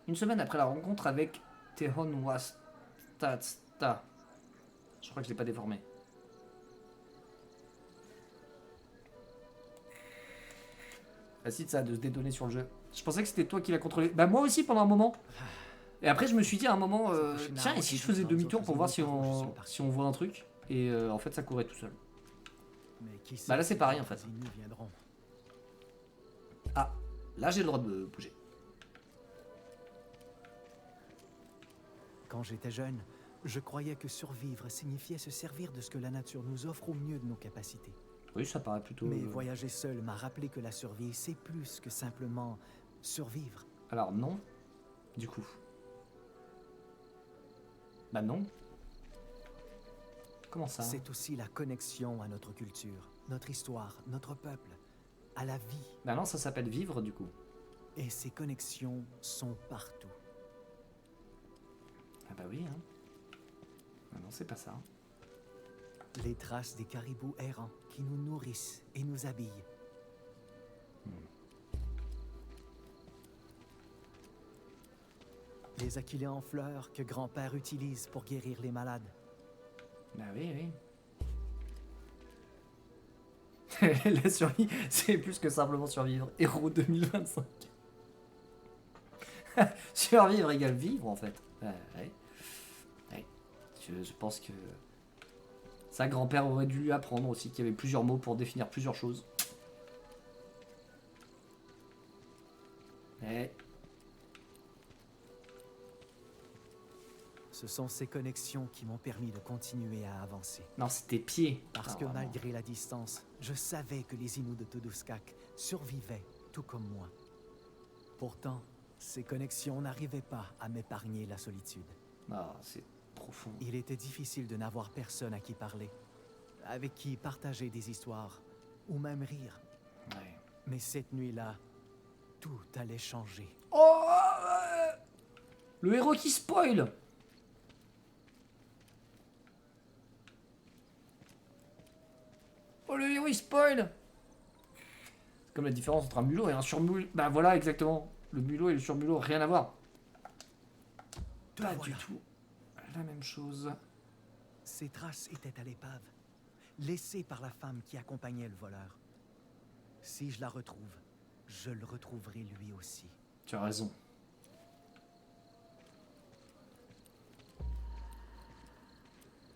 Une semaine après la rencontre avec Tehon Wastatsta. Je crois que je l'ai pas déformé. Facile ça de se dédonner sur le jeu. Je pensais que c'était toi qui l'as contrôlé. Bah moi aussi pendant un moment. Et après je me suis dit à un moment, tiens et si je faisais demi-tour pour voir si on voit un truc. Et en fait ça courait tout seul. Bah là c'est pareil en fait. Ah, là j'ai le droit de bouger. Quand j'étais jeune, je croyais que survivre signifiait se servir de ce que la nature nous offre au mieux de nos capacités. Oui ça paraît plutôt... Mais voyager seul m'a rappelé que la survie, c'est plus que simplement survivre. Alors non, du coup. Bah non. Comment ça? C'est aussi la connexion à notre culture, notre histoire, notre peuple, à la vie. Bah non, ça s'appelle vivre du coup. Et ces connexions sont partout. Ah bah oui, hein. Ah non, c'est pas ça. Les traces des caribous errants qui nous nourrissent et nous habillent. Les achillées en fleurs que grand-père utilise pour guérir les malades. Bah oui, oui. La survie, c'est plus que simplement survivre. Héros 2025. Survivre égale vivre en fait. Ouais. Ouais. Je pense que sa grand-père aurait dû lui apprendre aussi qu'il y avait plusieurs mots pour définir plusieurs choses. Ouais. Ce sont ces connexions qui m'ont permis de continuer à avancer. Non, c'est tes pieds. Parce que malgré la distance, je savais que les Inuits de Todoskak survivaient tout comme moi. Pourtant, ces connexions n'arrivaient pas à m'épargner la solitude. Ah, c'est profond. Il était difficile de n'avoir personne à qui parler, avec qui partager des histoires, ou même rire. Ouais. Mais cette nuit-là, tout allait changer. Oh le héros qui spoil. Oh le héros il spoil. C'est comme la différence entre un mulot et un surmulot. Bah voilà exactement. Le mulot et le surmulot, rien à voir. Pas du tout la même chose. Ces traces étaient à l'épave, laissées par la femme qui accompagnait le voleur. Si je la retrouve, je le retrouverai lui aussi. Tu as raison.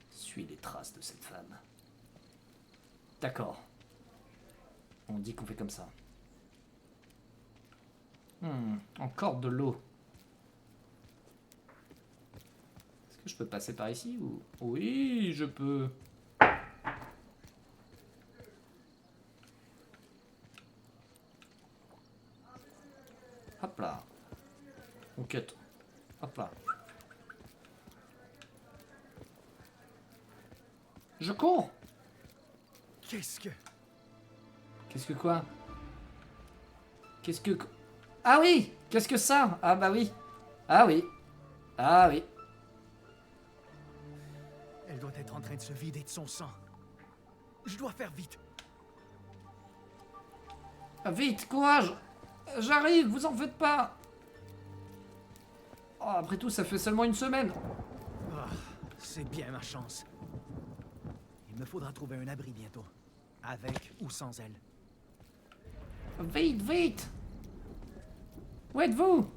Suis les traces de cette femme. D'accord. On dit qu'on fait comme ça. Encore de l'eau. Est-ce que je peux passer par ici ou... Oui, je peux. Hop là. On cut. Hop là. Je cours. Qu'est-ce que... Qu'est-ce que quoi? Qu'est-ce que... Ah oui. Qu'est-ce que ça? Ah bah oui. Ah oui. Ah oui. Elle doit être en train de se vider de son sang. Je dois faire vite. Vite, courage. J'arrive, vous en faites pas. Oh, après tout, ça fait seulement une semaine. Ah, c'est bien ma chance. Il me faudra trouver un abri bientôt. Avec ou sans elle. Vite, vite. Où êtes-vous?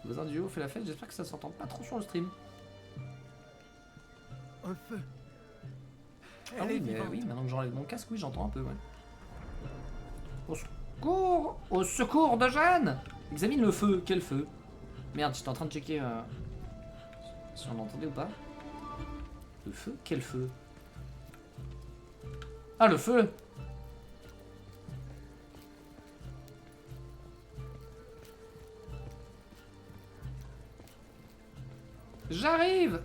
Le voisin du haut fait la fête, j'espère que ça s'entend pas trop sur le stream. Un feu. Ah oui, mais oui, maintenant que j'enlève mon casque, oui, j'entends un peu, ouais. Au secours! Au secours de Jeanne! Examine le feu. Quel feu? Merde, j'étais en train de checker si on l'entendait ou pas. Le feu? Quel feu? Ah, le feu! J'arrive!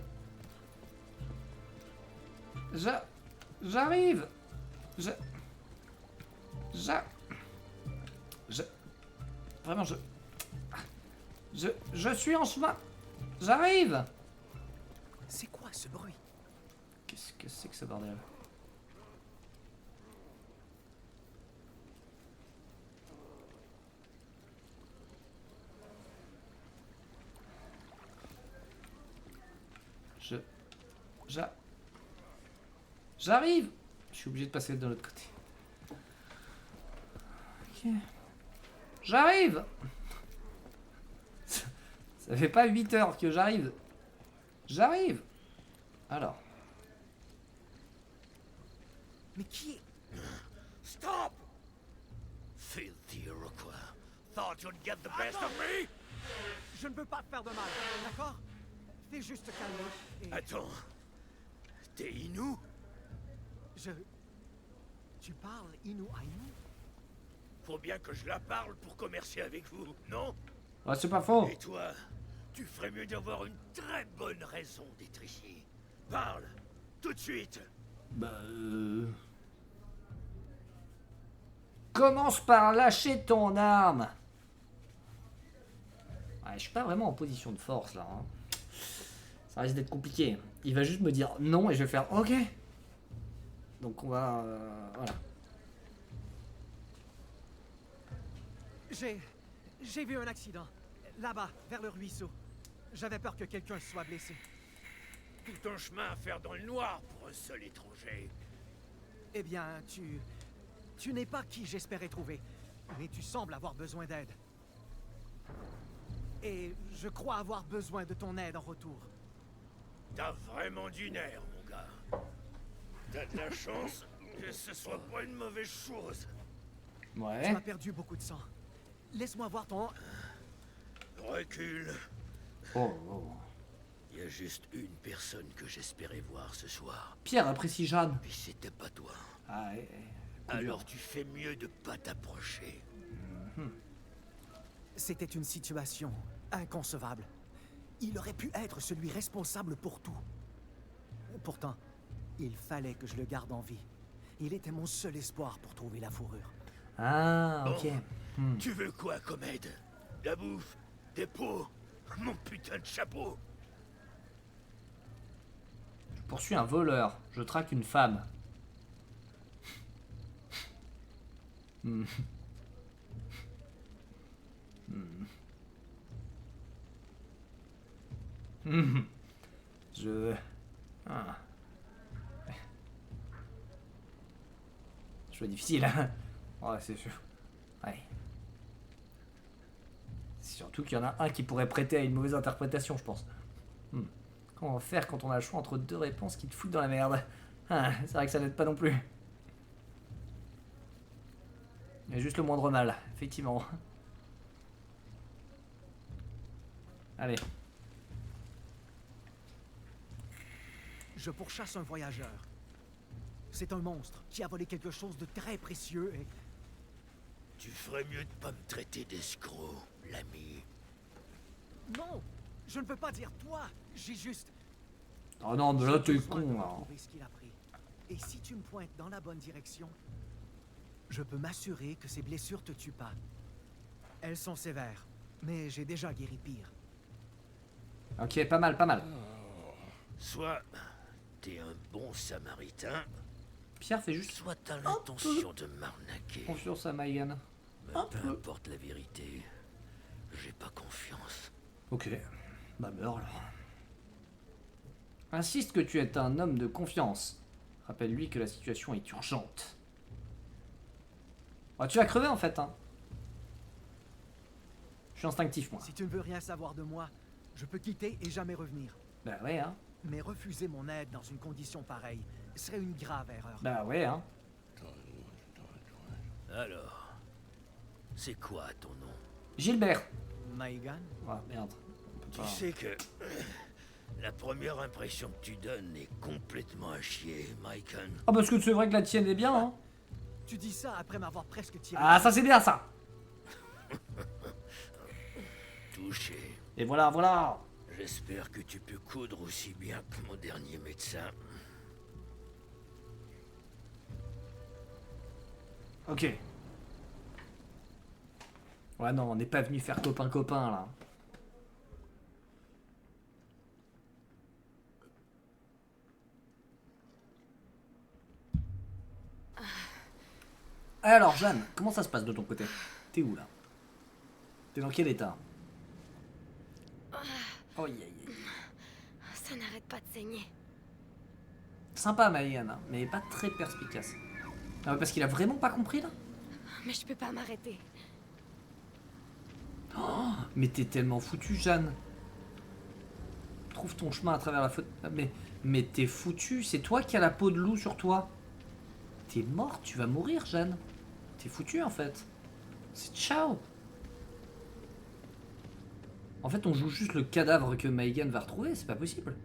J'arrive! Vraiment, je suis en chemin! J'arrive! C'est quoi ce bruit? Qu'est-ce que c'est que ce bordel? J'arrive. Je suis obligé de passer de l'autre côté. Ok. J'arrive. Ça fait pas 8 heures que j'arrive. J'arrive. Alors. Mais qui est... Stop! Filthy Iroquois. Thought you'd get the best of me? Je ne veux pas te faire de mal, d'accord? Fais juste te calmer et... Attends. T'es Inou? Tu parles Inou-Ainu? Faut bien que je la parle pour commercer avec vous, non? Ouais, c'est pas faux. Et toi, tu ferais mieux d'avoir une très bonne raison d'être ici. Parle, tout de suite. Bah Commence par lâcher ton arme. Ouais, je suis pas vraiment en position de force là. Hein. Ça risque d'être compliqué. Il va juste me dire non et je vais faire ok. Donc on va... voilà. J'ai vu un accident. Là-bas, vers le ruisseau. J'avais peur que quelqu'un soit blessé. Tout un chemin à faire dans le noir pour un seul étranger. Eh bien, tu n'es pas qui j'espérais trouver. Mais tu sembles avoir besoin d'aide. Et je crois avoir besoin de ton aide en retour. T'as vraiment du nerf, mon gars. T'as de la chance que ce soit pas une mauvaise chose. Tu Ouais. as perdu beaucoup de sang. Laisse-moi voir ton... Recule. Oh, oh. Il y a juste une personne que j'espérais voir ce soir. Pierre apprécie Jeanne. Puis c'était pas toi. Ah, coup dur. Alors tu fais mieux de pas t'approcher. C'était une situation inconcevable. Il aurait pu être celui responsable pour tout. Pourtant, il fallait que je le garde en vie. Il était mon seul espoir pour trouver la fourrure. Ah, ok. Bon, tu veux quoi comme aide? La bouffe? Des pots? Mon putain de chapeau? Je poursuis un voleur. Je traque une femme. Hmm. Hmm. Hmm. Je... Ah. Choix difficile, hein. Ouais, c'est sûr. Ouais. C'est surtout qu'il y en a un qui pourrait prêter à une mauvaise interprétation, je pense. Comment faire quand on a le choix entre deux réponses qui te foutent dans la merde? Ah, c'est vrai que ça n'aide pas non plus. Il y a juste le moindre mal, effectivement. Allez. Je pourchasse un voyageur. C'est un monstre qui a volé quelque chose de très précieux et... Tu ferais mieux de pas me traiter d'escroc, l'ami. Non! Je ne peux pas dire toi! J'ai juste... Oh non, mais là t'es besoin de con, là. retrouver ce qu'il a pris. Et si tu me pointes dans la bonne direction, je peux m'assurer que ces blessures te tuent pas. Elles sont sévères, mais j'ai déjà guéri pire. Ok, pas mal, pas mal. Soit t'es un bon samaritain, Pierre fait juste soit t'as l'intention de m'arnaquer. confiance à Maïgan. Mais peu importe la vérité, j'ai pas confiance. Ok, bah meurs alors. Insiste que tu es un homme de confiance. Rappelle-lui que la situation est urgente. Oh, tu vas crever en fait, hein. Je suis instinctif, moi. Si tu ne veux rien savoir de moi, je peux quitter et jamais revenir. Bah ouais, hein. Mais refuser mon aide dans une condition pareille serait une grave erreur. Bah ouais, hein. Alors, c'est quoi ton nom? Gilbert. Maïgan? Ah merde. On peut Tu pas- sais que la première impression que tu donnes est complètement à chier, Maïkan. Ah parce que c'est vrai que la tienne est bien, hein. Tu dis ça après m'avoir presque tiré. Ah ça c'est bien ça. Touché. Et voilà, voilà. J'espère que tu peux coudre aussi bien que mon dernier médecin. Ok. Ouais non, on n'est pas venu faire copain-copain là. Alors Jeanne, comment ça se passe de ton côté? T'es où là? T'es dans quel état? Oh, Ça n'arrête pas de saigner. Sympa Maïgan, hein, mais pas très perspicace. Ah, parce qu'il a vraiment pas compris là. Mais je peux pas m'arrêter. Mais t'es tellement foutu, Jeanne. Trouve ton chemin à travers la faute. Mais t'es foutu, c'est toi qui as la peau de loup sur toi. T'es morte, tu vas mourir, Jeanne. T'es foutu en fait. C'est ciao. En fait, on joue juste le cadavre que Maïgan va retrouver, c'est pas possible.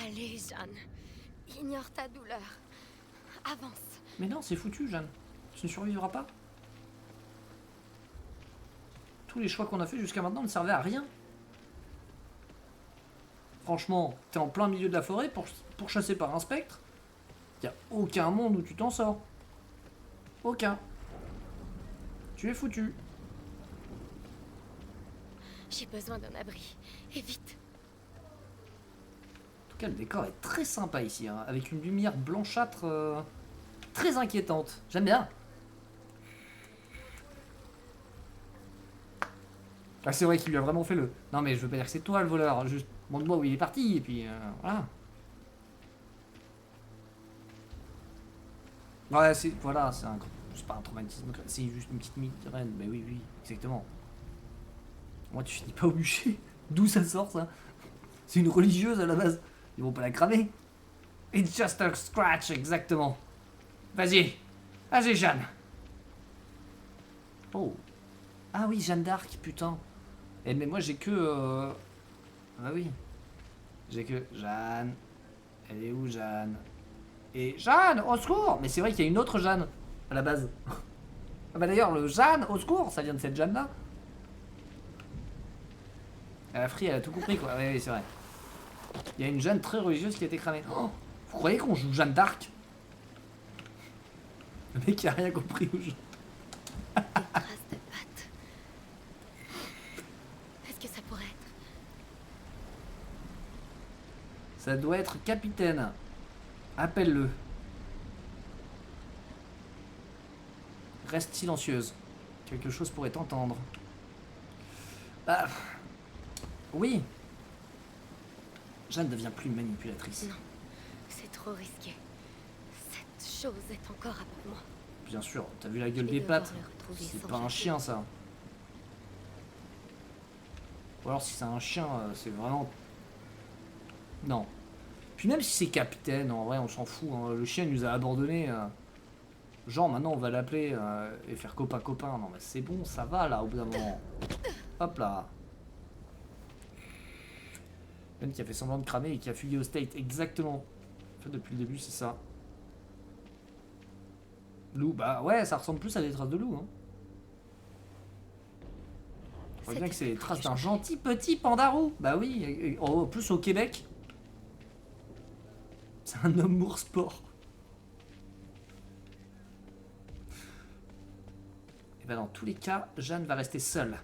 Allez, Jeanne. Ignore ta douleur. Avance. Mais non, c'est foutu, Jeanne. Tu ne survivras pas. Tous les choix qu'on a fait jusqu'à maintenant ne servaient à rien. Franchement, t'es en plein milieu de la forêt pour chasser par un spectre. Y a aucun monde où tu t'en sors. Aucun. Tu es foutu. J'ai besoin d'un abri. Et vite. En tout cas, le décor est très sympa ici, hein, avec une lumière blanchâtre très inquiétante. J'aime bien. Ah, c'est vrai qu'il lui a vraiment fait le... Non mais je veux pas dire que c'est toi le voleur, juste montre-moi où il est parti et puis voilà. Ouais, c'est voilà, c'est pas un traumatisme, c'est juste une petite migraine. Mais oui, oui, exactement. Moi, tu finis pas au bûcher. D'où ça sort ça? C'est une religieuse à la base. Ils vont pas la cramer. It's just a scratch, exactement. Vas-y, vas-y Jeanne. Oh. Ah oui, Jeanne d'Arc, putain. Eh, mais moi j'ai que... Ah oui. J'ai que... Jeanne. Elle est où Jeanne? Et Jeanne, au secours! Mais c'est vrai qu'il y a une autre Jeanne, à la base. Ah bah d'ailleurs, le Jeanne, au secours, ça vient de cette Jeanne-là. Elle a elle a tout compris quoi. Oui, oui, c'est vrai. Il y a une Jeanne très religieuse qui a été cramée. Oh, vous croyez qu'on joue Jeanne d'Arc? Le mec qui a rien compris au jeu. Des traces de pattes. Est-ce que ça pourrait être... Ça doit être capitaine. Appelle-le. Reste silencieuse. Quelque chose pourrait t'entendre. Bah... Oui. Jeanne devient plus manipulatrice. Non, c'est trop risqué. Cette chose est encore avec moi. Bien sûr, t'as vu la gueule Je des vais devoir pattes? le retrouver C'est sans pas un chercher. chien ça. Ou alors si c'est un chien, c'est vraiment... Non. Puis même si c'est capitaine, en vrai on s'en fout. Hein. Le chien il nous a abandonnés. Genre maintenant on va l'appeler et faire copain-copain. Non mais c'est bon, ça va là au bout d'un moment. Hop là. Même qui a fait semblant de cramer et qui a fugué au state. Exactement. En fait depuis le début c'est ça. Loup, bah ouais ça ressemble plus à des traces de loup. Hein. On voit bien que c'est les traces d'un gentil petit pandarou. Bah oui, et en plus au Québec. C'est un homme mour sport. Et ben dans tous les cas, Jeanne va rester seule.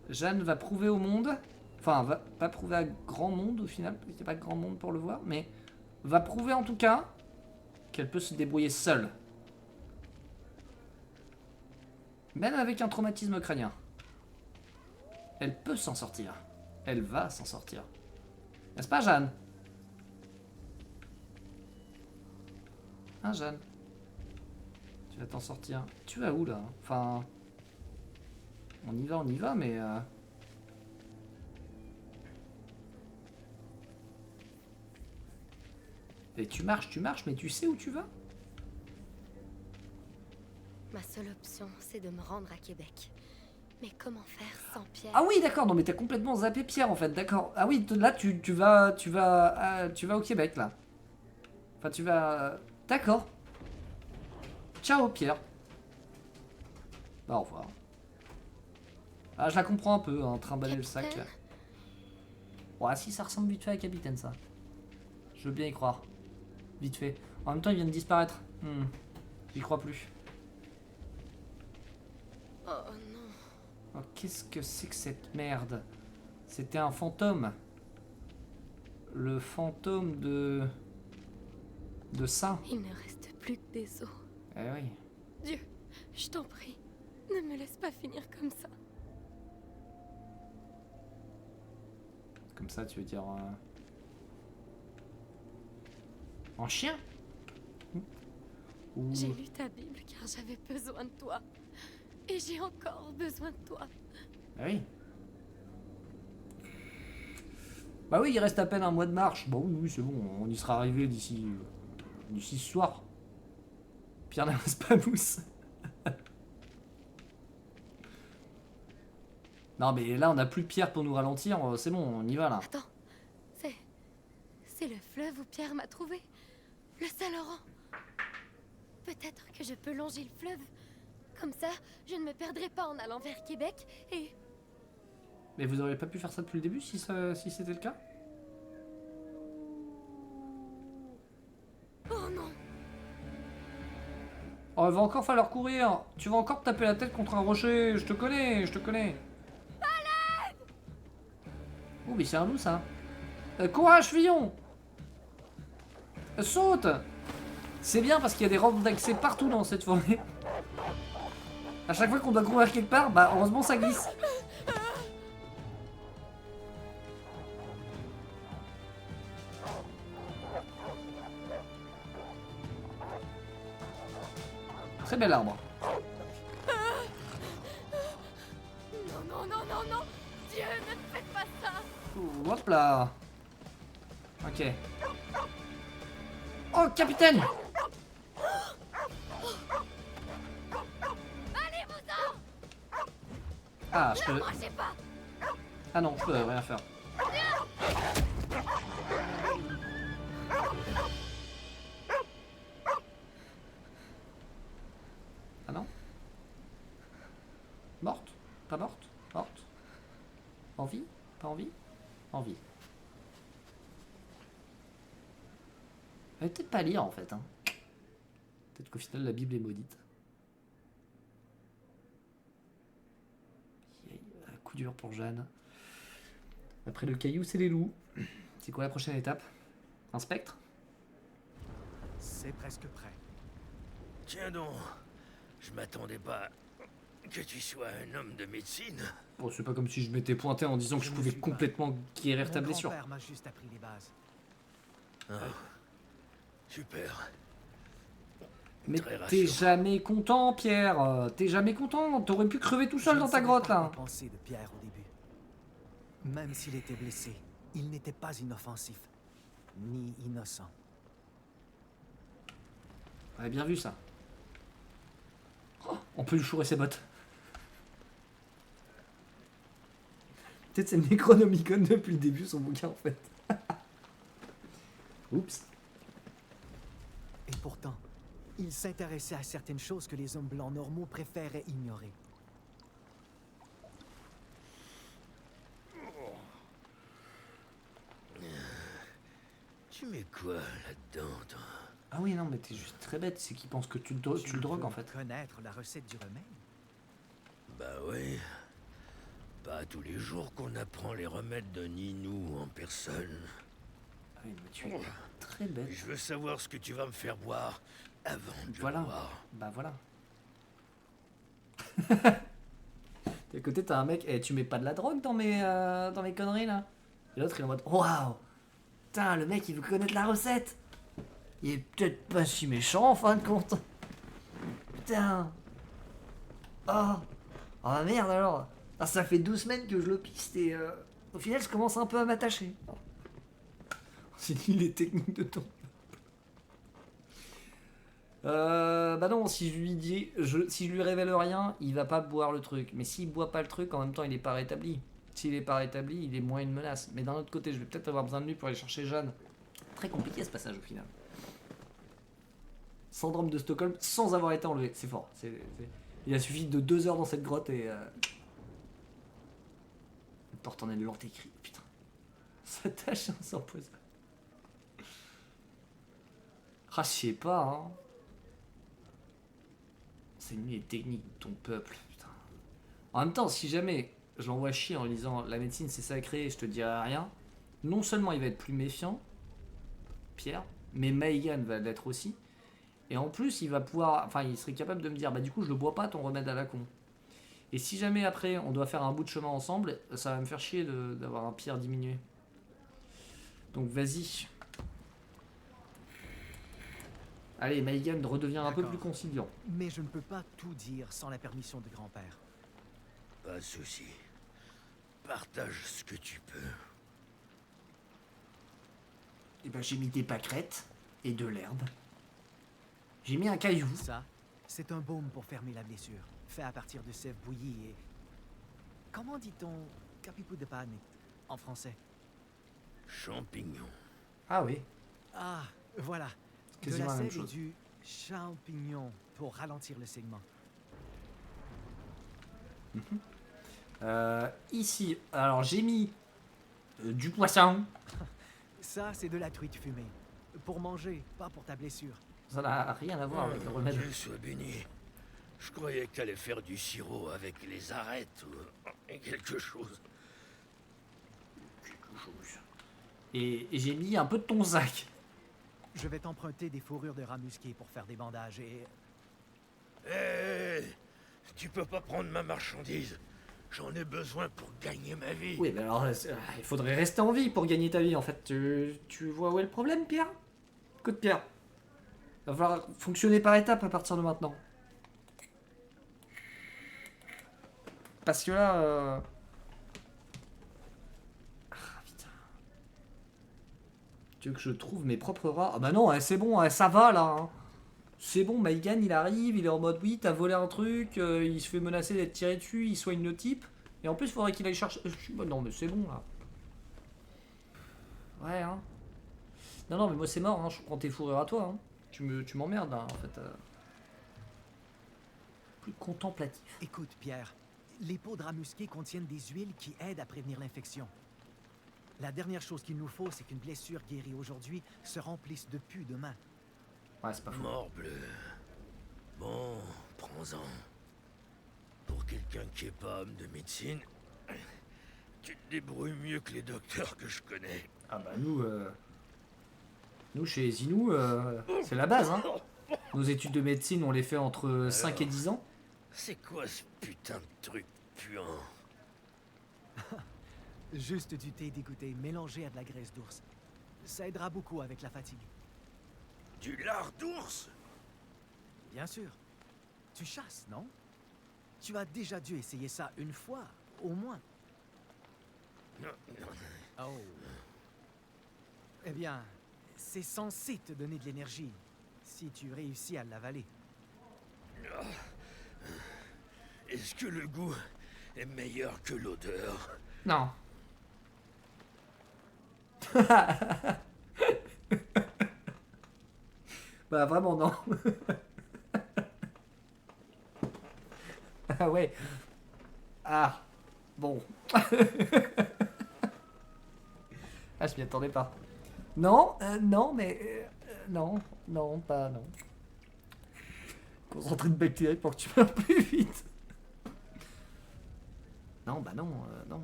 Jeanne va prouver au monde, enfin va pas prouver à grand monde au final, parce qu'il n'y a pas grand monde pour le voir, mais va prouver en tout cas qu'elle peut se débrouiller seule. Même avec un traumatisme crânien. Elle peut s'en sortir. Elle va s'en sortir. N'est-ce pas Jeanne? Hein Jeanne? Tu vas t'en sortir. Tu vas où là? Enfin... On y va, mais... Et tu marches, mais tu sais où tu vas? Ma seule option, c'est de me rendre à Québec. Mais comment faire sans Pierre? Ah oui, d'accord, non mais t'as complètement zappé Pierre en fait, d'accord. Ah oui, là tu vas au Québec là. Enfin tu vas... D'accord. Ciao Pierre. Bah, au revoir. Ah je la comprends un peu, hein, trimballer le sac. Capitaine. Ouais si ça ressemble vite fait à Capitaine ça. Je veux bien y croire. Vite fait. En même temps il vient de disparaître. J'y crois plus. Oh non. Oh, qu'est-ce que c'est que cette merde? C'était un fantôme. Le fantôme de ça. Il ne reste plus que des os. Eh oui. Dieu, je t'en prie, ne me laisse pas finir comme ça. Comme ça tu veux dire... En chien? Ou... J'ai lu ta Bible car j'avais besoin de toi. Et j'ai encore besoin de toi. Bah oui. Bah oui, il reste à peine un mois de marche. Bon, oui, c'est bon, on y sera arrivé d'ici ce soir. Pierre n'amasse pas mousse. Non, mais là, on n'a plus de pierre pour nous ralentir. C'est bon, on y va là. Attends, c'est le fleuve où Pierre m'a trouvé. Le Saint-Laurent. Peut-être que je peux longer le fleuve. Comme ça, je ne me perdrai pas en allant vers Québec et... Mais vous auriez pas pu faire ça depuis le début si c'était le cas? Oh non! Oh, il va encore falloir courir. Tu vas encore te taper la tête contre un rocher. Je te connais, je te connais. Oh, mais c'est un loup ça. Courage, Fillon. Saute. C'est bien parce qu'il y a des rampes d'accès partout dans cette forêt. À chaque fois qu'on doit courir quelque part, bah heureusement ça glisse. Très bel arbre. Non, non, non, non, non! Dieu, ne faites pas ça! Ouh, hop là. Ok. Oh, capitaine! Allez-vous-en! Ah, je Ne peux... mangez pas! Ah non, je peux rien faire. Ah non? Morte? Pas morte? Morte? En vie? Pas en vie? En vie. Elle va peut-être pas lire en fait. Hein. Peut-être qu'au final la Bible est maudite. Un coup dur pour Jeanne. Après le caillou, c'est les loups. C'est quoi la prochaine étape? Un spectre? C'est presque prêt. Tiens donc, je m'attendais pas que tu sois un homme de médecine. Bon, c'est pas comme si je m'étais pointé en disant que je ne pouvais suis pas. complètement guérir ta Mon blessure. grand-père m'a juste appris les bases. Ah, super. Mais Très t'es rassurant. jamais content, Pierre. T'es jamais content. T'aurais pu crever tout seul Je dans ne ta savais grotte pas là. quoi penser de Pierre au début. Même s'il était blessé, il n'était pas inoffensif, ni innocent. On a bien vu ça. Oh, on peut lui chourer ses bottes. Peut-être c'est le Necronomicon depuis le début son bouquin en fait. Oups. Et pourtant, il s'intéressait à certaines choses que les hommes blancs normaux préféraient ignorer. Tu mets quoi là-dedans, toi? Ah oui non mais t'es juste très bête, c'est qu'il pense que tu le drogues en fait. Connaître la recette du remède? Bah oui. Pas tous les jours qu'on apprend les remèdes de Ninou en personne. Ah oui mais tu es très bête. Je veux savoir ce que tu vas me faire boire avant de Voilà. le boire. Bah voilà. D'un côté t'as un mec, eh, tu mets pas de la drogue dans mes conneries là. Et l'autre il est en mode waouh. Putain le mec il veut connaître la recette. Il est peut-être pas si méchant en fin de compte. Putain. Oh. Oh merde alors. Ah, ça fait 12 semaines que je le piste et au final je commence un peu à m'attacher. C'est lui les techniques de ton. Bah non, si je lui dis, si je lui révèle rien, il va pas boire le truc. Mais s'il boit pas le truc, en même temps, il est pas rétabli. S'il est pas rétabli, il est moins une menace. Mais d'un autre côté, je vais peut-être avoir besoin de lui pour aller chercher Jeanne. Très compliqué ce passage au final. Syndrome de Stockholm sans avoir été enlevé, c'est fort. Il a suffi de 2 heures dans cette grotte et... La porte en est lente écrit, putain. Sa tâche s'empoisonne. Ah, je sais pas, hein. C'est une les techniques de ton peuple, putain. En même temps, si jamais je l'envoie chier en lui disant la médecine c'est sacré et je te dirai rien, non seulement il va être plus méfiant, Pierre, mais Maëgan va l'être aussi. Et en plus, il va pouvoir, enfin, il serait capable de me dire, bah du coup, je le bois pas ton remède à la con. Et si jamais après, on doit faire un bout de chemin ensemble, ça va me faire chier d'avoir un Pierre diminué. Donc vas-y. Allez, Maïgan redevient un peu D'accord. plus conciliant. Mais je ne peux pas tout dire sans la permission de grand-père. Pas de souci. Partage ce que tu peux. Et ben j'ai mis des pâquerettes et de l'herbe. J'ai mis un caillou. Ça, c'est un baume pour fermer la blessure, fait à partir de sève bouillie et... Comment dit-on capipou de panne en français? Champignons. Ah oui. Ah, voilà. De Quasiment la la même sève et chose. du champignon pour ralentir le saignement. Ici, alors j'ai mis du poisson. Ça, c'est de la truite fumée. Pour manger, pas pour ta blessure. Ça n'a rien à voir avec le remède. Dieu soit béni. Je croyais que t'allais faire du sirop avec les arêtes ou quelque chose. Et j'ai mis un peu de tonzac. Je vais t'emprunter des fourrures de rat musqué pour faire des bandages et... Hé, tu peux pas prendre ma marchandise. J'en ai besoin pour gagner ma vie. Oui, mais alors il faudrait rester en vie pour gagner ta vie en fait. Tu vois où est le problème, Pierre? Écoute, Pierre. Va falloir fonctionner par étapes à partir de maintenant. Parce que là... Ah, putain. Tu veux que je trouve mes propres rats? Ah bah non, c'est bon, ça va là. Hein. C'est bon, Maïgan il arrive, il est en mode oui, t'as volé un truc, il se fait menacer d'être tiré dessus, il soigne le type. Et en plus, il faudrait qu'il aille chercher... non, mais c'est bon là. Ouais, hein. Non, non, mais moi c'est mort, hein. Je prends tes fourrures à toi. Hein. Tu m'emmerdes là, en fait. Plus contemplatif. Écoute, Pierre, les pots de rat musqué contiennent des huiles qui aident à prévenir l'infection. La dernière chose qu'il nous faut, c'est qu'une blessure guérie aujourd'hui se remplisse de pus demain. Ouais, c'est pas faux. Morbleu. Bon, prends-en. Pour quelqu'un qui est pas homme de médecine, tu te débrouilles mieux que les docteurs que je connais. Ah bah nous chez Zinou, c'est la base. Hein. Nos études de médecine, on les fait entre 5 et 10 ans. C'est quoi ce putain de truc puant? Juste du thé dégoûté mélangé à de la graisse d'ours. Ça aidera beaucoup avec la fatigue. Du lard d'ours? Bien sûr. Tu chasses, non? Tu as déjà dû essayer ça une fois, au moins. Non, non. Oh. Eh bien, c'est censé te donner de l'énergie, si tu réussis à l'avaler. Est-ce que le goût est meilleur que l'odeur? Non. Bah vraiment non. Ah ouais. Ah. Bon. Ah, je m'y attendais pas. Non, non, mais... non, non, pas non. Concentrer une bactérie pour que tu meurs plus vite. Non, bah non, non.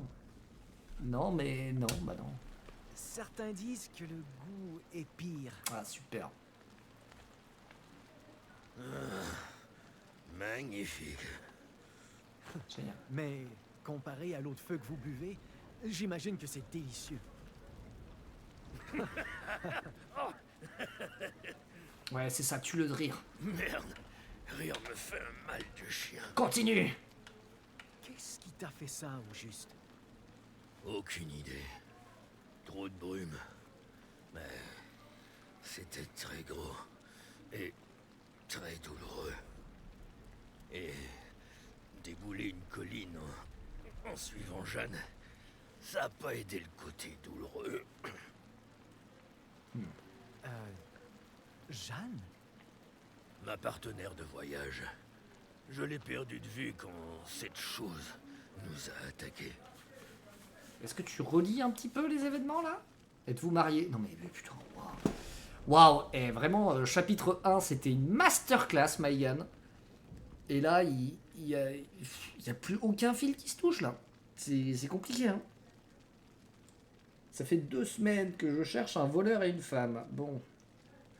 Non, mais non, bah non. Certains disent que le goût est pire. Ah, super. Magnifique. Génial. Mais comparé à l'eau de feu que vous buvez, j'imagine que c'est délicieux. Ouais, c'est ça, tue-le de rire. Merde. Rire me fait un mal de chien. Continue. Qu'est-ce qui t'a fait ça, au juste? Aucune idée. Trop de brume. Mais c'était très gros. Et très douloureux. Et débouler une colline en suivant Jeanne, ça n'a pas aidé le côté douloureux. Jeanne? Ma partenaire de voyage. Je l'ai perdue de vue quand cette chose nous a attaqués. Est-ce que tu relis un petit peu les événements là? Êtes-vous mariés? Non mais putain, waouh. Waouh, et vraiment, chapitre 1, c'était une masterclass, Maïgan. Et là, il y a plus aucun fil qui se touche là. C'est compliqué, hein. Ça fait 2 semaines que je cherche un voleur et une femme. Bon,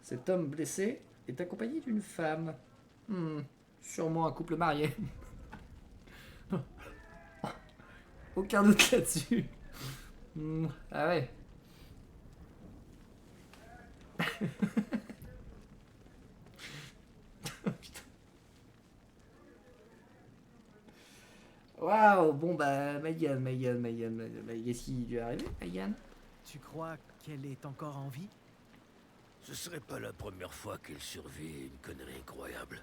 cet homme blessé est accompagné d'une femme. Sûrement un couple marié. Aucun doute là-dessus. Ah ouais. Waouh, bon bah, Megan, qu'est-ce qui lui est arrivé, Megan? Tu crois qu'elle est encore en vie? Ce serait pas la première fois qu'elle survit à une connerie incroyable.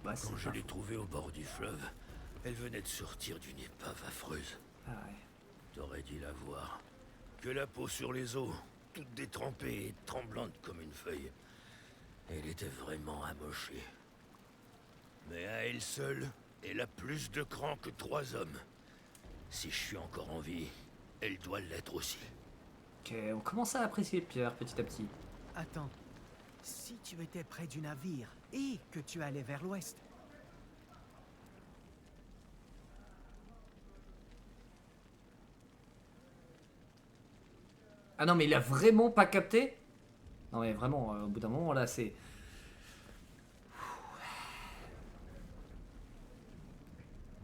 Bah, c'est Quand je pas l'ai faux. trouvée au bord du fleuve, elle venait de sortir d'une épave affreuse. Ah ouais. T'aurais dû la voir. Que la peau sur les os, toute détrempée et tremblante comme une feuille. Elle était vraiment amochée. Mais à elle seule, elle a plus de cran que 3 hommes. Si je suis encore en vie, elle doit l'être aussi. Ok, on commence à apprécier Pierre petit à petit. Attends. Si tu étais près du navire et que tu allais vers l'ouest, Ah non, mais il a vraiment pas capté? Non, mais vraiment, au bout d'un moment, là, c'est.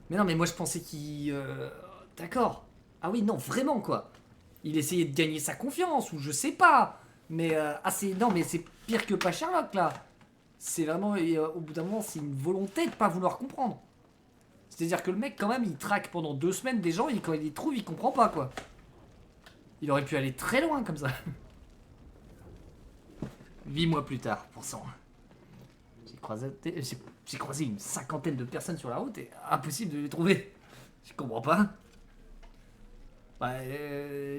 Mais non, mais moi je pensais qu'il. D'accord. Ah oui, non, vraiment quoi. Il essayait de gagner sa confiance, ou je sais pas. Mais. Ah, c'est. Non, mais c'est pire que pas Sherlock là. C'est vraiment. Au bout d'un moment, c'est une volonté de pas vouloir comprendre. C'est-à-dire que le mec, quand même, il traque pendant 2 semaines des gens, et quand il les trouve, il comprend pas quoi. Il aurait pu aller très loin comme ça. 8 mois plus tard, pourcent. J'ai croisé une 50aine de personnes sur la route et impossible de les trouver. Je comprends pas. Bah,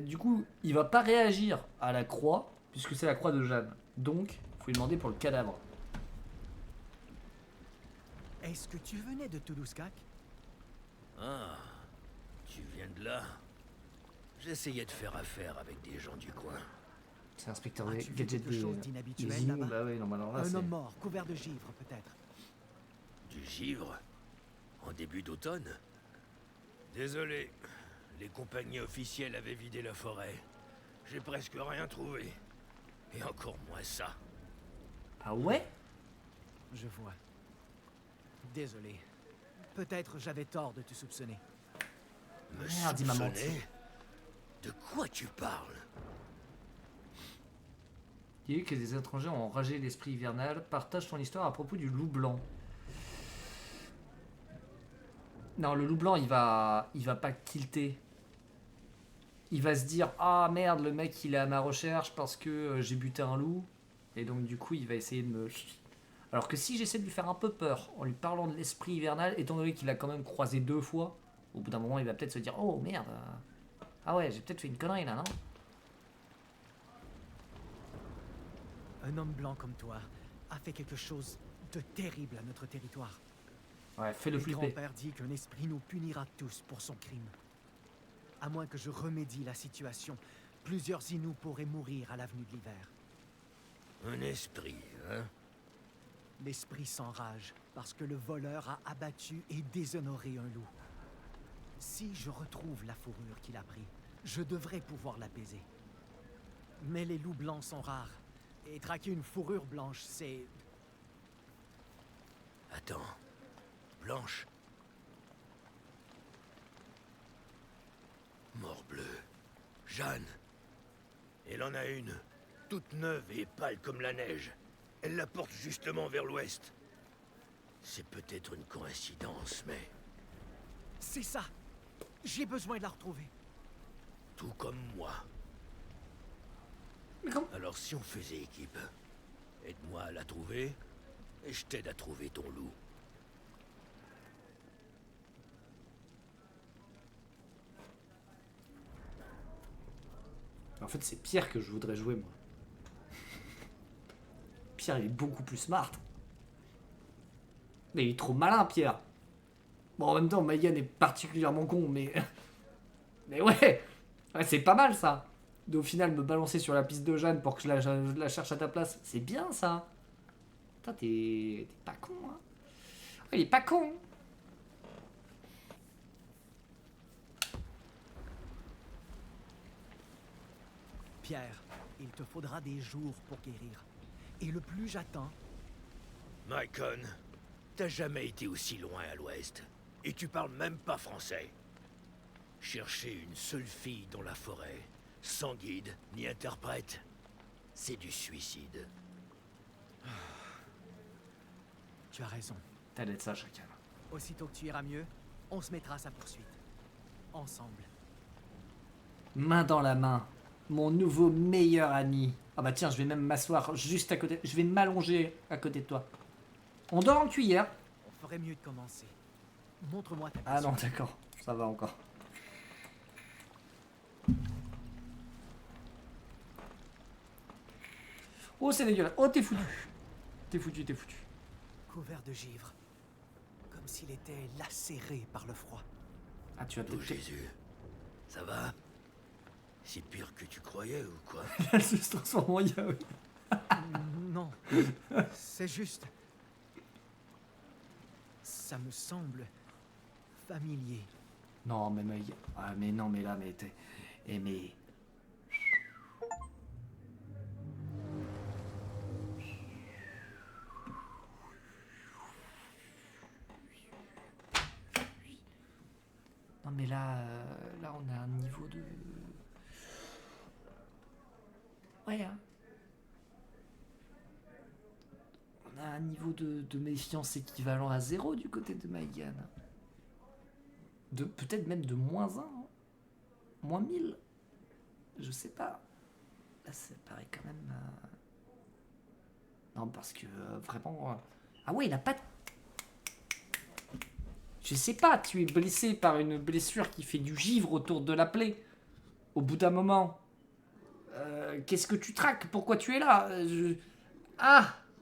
du coup, il va pas réagir à la croix, puisque c'est la croix de Jeanne. Donc, faut lui demander pour le cadavre. est-ce que tu venais de Toulouse-Cac? Ah, tu viens de là? J'essayais de faire affaire avec des gens du coin. C'est l'inspecteur As-tu vu Gadget quelque chose des d'inhabituel Inuits. là-bas? Bah oui, non, mais alors là, Un c'est. homme mort, couvert de givre, peut-être. Du givre? En début d'automne? Désolé, les compagnies officielles avaient vidé la forêt. J'ai presque rien trouvé. Et encore moins ça. Ah ouais? Je vois. Désolé. Peut-être j'avais tort de te soupçonner. Me Merde, il m'a soupçonner? menti. De quoi tu parles? Il y a eu que des étrangers ont enragé l'esprit hivernal. Partage ton histoire à propos du loup blanc. Non, le loup blanc, il va pas tilter. Il va se dire, ah merde, le mec il est à ma recherche parce que j'ai buté un loup. Et donc du coup, il va essayer de me. Alors que si j'essaie de lui faire un peu peur en lui parlant de l'esprit hivernal, étant donné qu'il a quand même croisé 2 fois, au bout d'un moment, il va peut-être se dire, oh merde. Ah ouais, j'ai peut-être fait une connerie là, non? Un homme blanc comme toi a fait quelque chose de terrible à notre territoire. Ouais, fais-le Le flipper. grand-père dit qu'un esprit nous punira tous pour son crime. À moins que je remédie la situation, plusieurs Inuits pourraient mourir à l'avenue de l'hiver. Un esprit, hein? L'esprit s'enrage parce que le voleur a abattu et déshonoré un loup. Si je retrouve la fourrure qu'il a pris, je devrais pouvoir l'apaiser. Mais les loups blancs sont rares. Et traquer une fourrure blanche, c'est... Attends. Blanche? Morbleu. Jeanne. Elle en a une. Toute neuve et pâle comme la neige. Elle la porte justement vers l'ouest. C'est peut-être une coïncidence, mais... C'est ça! J'ai besoin de la retrouver. Tout comme moi. Mais comment? Alors si on faisait équipe, aide-moi à la trouver, et je t'aide à trouver ton loup. En fait, c'est Pierre que je voudrais jouer, moi. Pierre, il est beaucoup plus smart. Mais il est trop malin, Pierre. Bon, en même temps, Megan est particulièrement con, mais... Mais ouais, ouais, c'est pas mal, ça. Au final, me balancer sur la piste de Jeanne pour que je la cherche à ta place, c'est bien, ça. Putain, t'es pas con, hein. Ouais, il est pas con. Pierre, il te faudra des jours pour guérir. Et le plus j'attends, Mycon, t'as jamais été aussi loin à l'ouest. Et tu parles même pas français. Chercher une seule fille dans la forêt, sans guide ni interprète, c'est du suicide. tu as raison. T'as d'être ça, chacun. Aussitôt que tu iras mieux, On se mettra à sa poursuite. Ensemble. Main dans la main. Mon nouveau meilleur ami. Ah bah tiens, je vais même m'asseoir juste à côté. Je vais m'allonger à côté de toi. On dort en cuillère. On ferait mieux de commencer. Montre-moi ta Ah passion. non, d'accord. Ça va encore. Oh, c'est dégueulasse. Oh, t'es foutu. T'es foutu, t'es foutu. Couvert de givre. Comme s'il était lacéré par le froid. Ah, tu vas Oh peut-être... Jésus, ça va? Si pire que tu croyais ou quoi? Elle se transforme en yaoi. Non. C'est juste... Ça me semble... familier. Non, mais... Ah, mais non, mais là, mais t'es... Eh, mais... Non, mais là... là, on a un niveau de... Ouais, hein. On a un niveau de méfiance équivalent à 0 du côté de Maïgan. Peut-être même de -1, hein. Moins 1000. Je sais pas. Là, ça paraît quand même... Non, parce que vraiment... Ah ouais, il a pas de... Je sais pas, tu es blessé par une blessure qui fait du givre autour de la plaie. Au bout d'un moment. Qu'est-ce que tu traques? Pourquoi tu es là? Ah!